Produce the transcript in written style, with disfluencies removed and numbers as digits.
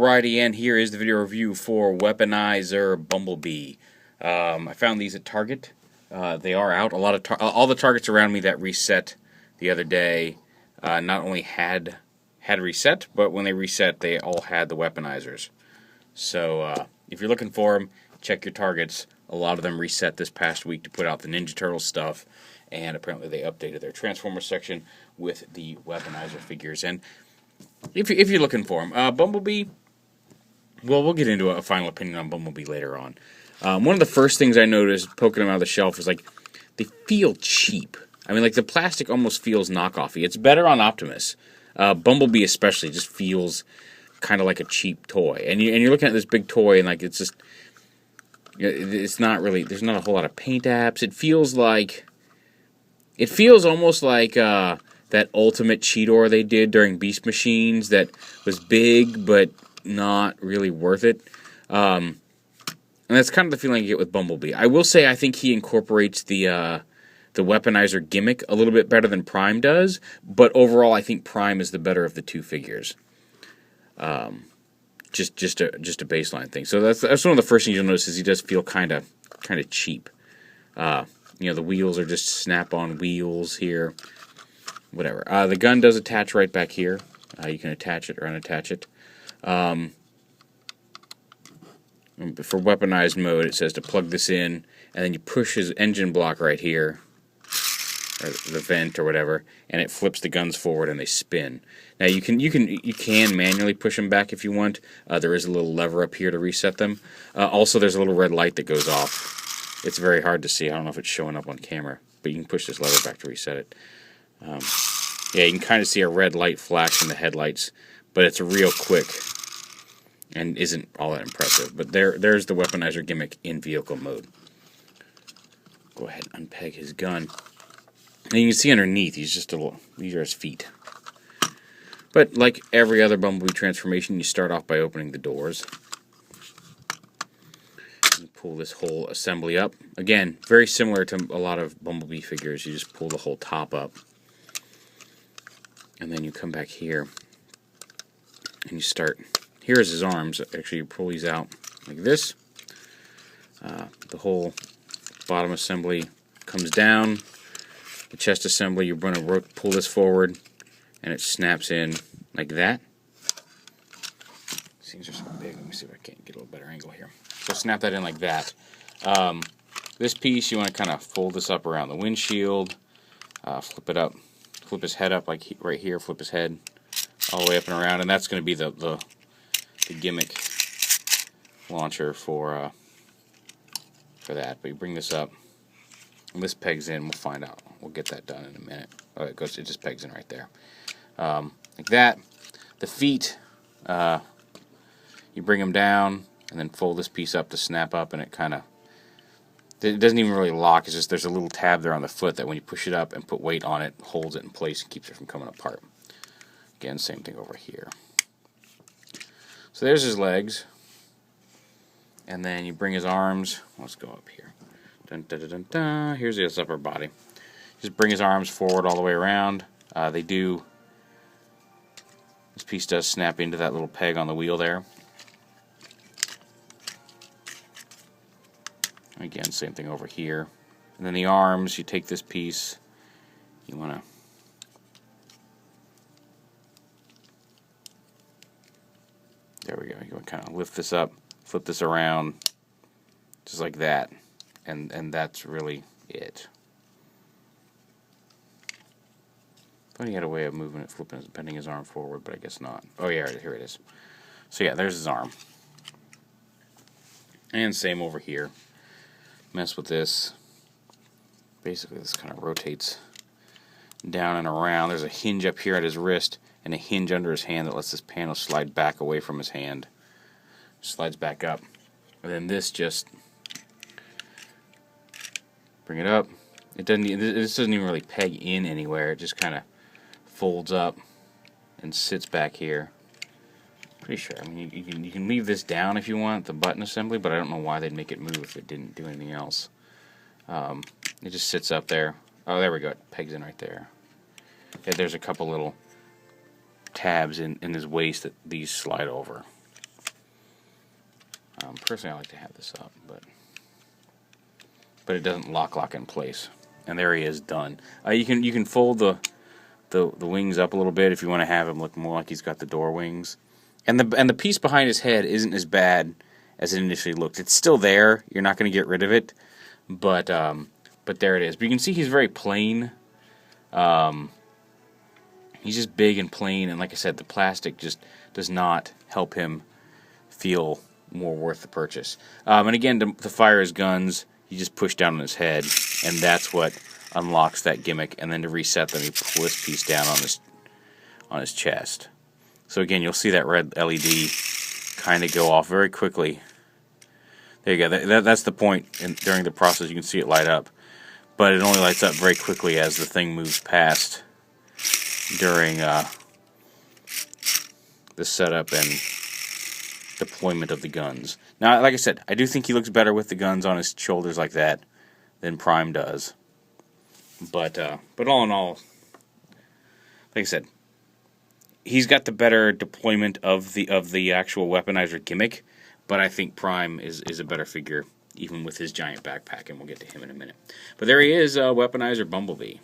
Alrighty, and here is the video review for Weaponizer Bumblebee. I found these at Target. They are out. All the Targets around me that reset the other day not only had reset, but when they reset, they all had the Weaponizers. So if you're looking for them, check your Targets. A lot of them reset this past week to put out the Ninja Turtle stuff, and apparently they updated their Transformers section with the Weaponizer figures. And if you're looking for them, Bumblebee, well, we'll get into a final opinion on Bumblebee later on. One of the first things I noticed poking them out of the shelf was, like, they feel cheap. I mean, like, the plastic almost feels knockoffy. It's better on Optimus. Bumblebee especially just feels kind of like a cheap toy. And you're looking at this big toy, and, like, it's just, it's not really, there's not a whole lot of paint apps. It feels almost like that Ultimate Cheetor they did during Beast Machines that was big but not really worth it. And that's kind of the feeling you get with Bumblebee. I will say I think he incorporates the Weaponizer gimmick a little bit better than Prime does, but overall I think Prime is the better of the two figures. Just a baseline thing. So that's one of the first things you'll notice is he does feel kind of cheap. The wheels are just snap-on wheels here. Whatever. The gun does attach right back here. You can attach it or unattach it. For weaponized mode, it says to plug this in, and then you push his engine block right here, or the vent or whatever, and it flips the guns forward and they spin. Now you can manually push them back if you want. There is a little lever up here to reset them. Also, there's a little red light that goes off. It's very hard to see. I don't know if it's showing up on camera, but you can push this lever back to reset it. Yeah, you can kind of see a red light flash in the headlights, but it's real quick and isn't all that impressive. But there's the Weaponizer gimmick in vehicle mode. Go ahead and unpeg his gun. And you can see underneath, these are his feet. But like every other Bumblebee transformation, you start off by opening the doors. And pull this whole assembly up. Again, very similar to a lot of Bumblebee figures. You just pull the whole top up. And then you come back here. And you start. Here's his arms. Actually, you pull these out like this. The whole bottom assembly comes down. The chest assembly, you're going to pull this forward, and it snaps in like that. These are so big. Let me see if I can't get a little better angle here. So snap that in like that. This piece, you want to kind of fold this up around the windshield, flip it up, flip his head up like right here, flip his head all the way up and around, and that's going to be the gimmick launcher for that. But you bring this up, and this pegs in. We'll find out. We'll get that done in a minute. Oh, it just pegs in right there, like that. The feet, you bring them down and then fold this piece up to snap up, and it doesn't even really lock. It's just there's a little tab there on the foot that when you push it up and put weight on it, holds it in place and keeps it from coming apart. Again, same thing over here. So there's his legs, and then you bring his arms. Let's go up here. Dun, dun, dun, dun, dun. Here's his upper body. Just bring his arms forward all the way around. This piece does snap into that little peg on the wheel there. Again, same thing over here. And then the arms, you take this piece, you want to there we go. You want to kind of lift this up, flip this around, just like that. And that's really it. Thought he had a way of moving it, bending his arm forward, but I guess not. Oh yeah, here it is. So yeah, there's his arm. And same over here. Mess with this. Basically, this kind of rotates down and around. There's a hinge up here at his wrist and a hinge under his hand that lets this panel slide back away from his hand. Slides back up. And then this just bring it up. This doesn't even really peg in anywhere. It just kind of folds up and sits back here. Pretty sure. I mean, you can leave this down if you want, the button assembly, but I don't know why they'd make it move if it didn't do anything else. It just sits up there. Oh, there we go. It pegs in right there. Yeah, there's a couple little tabs in his waist that these slide over. Personally, I like to have this up, but it doesn't lock in place. And there he is, done. You can fold the wings up a little bit if you want to have him look more like he's got the door wings. And the piece behind his head isn't as bad as it initially looked. It's still there. You're not going to get rid of it, but there it is. But you can see he's very plain. He's just big and plain, and like I said, the plastic just does not help him feel more worth the purchase. And again, to fire his guns, you just push down on his head, and that's what unlocks that gimmick. And then to reset them, you pull this piece down on his chest. So again, you'll see that red LED kind of go off very quickly. There you go. That's the point. During the process, you can see it light up, but it only lights up very quickly as the thing moves past during the setup and deployment of the guns. Now, like I said, I do think he looks better with the guns on his shoulders like that than Prime does. But all in all, like I said, he's got the better deployment of the actual Weaponizer gimmick. But I think Prime is a better figure, even with his giant backpack, and we'll get to him in a minute. But there he is, Weaponizer Bumblebee.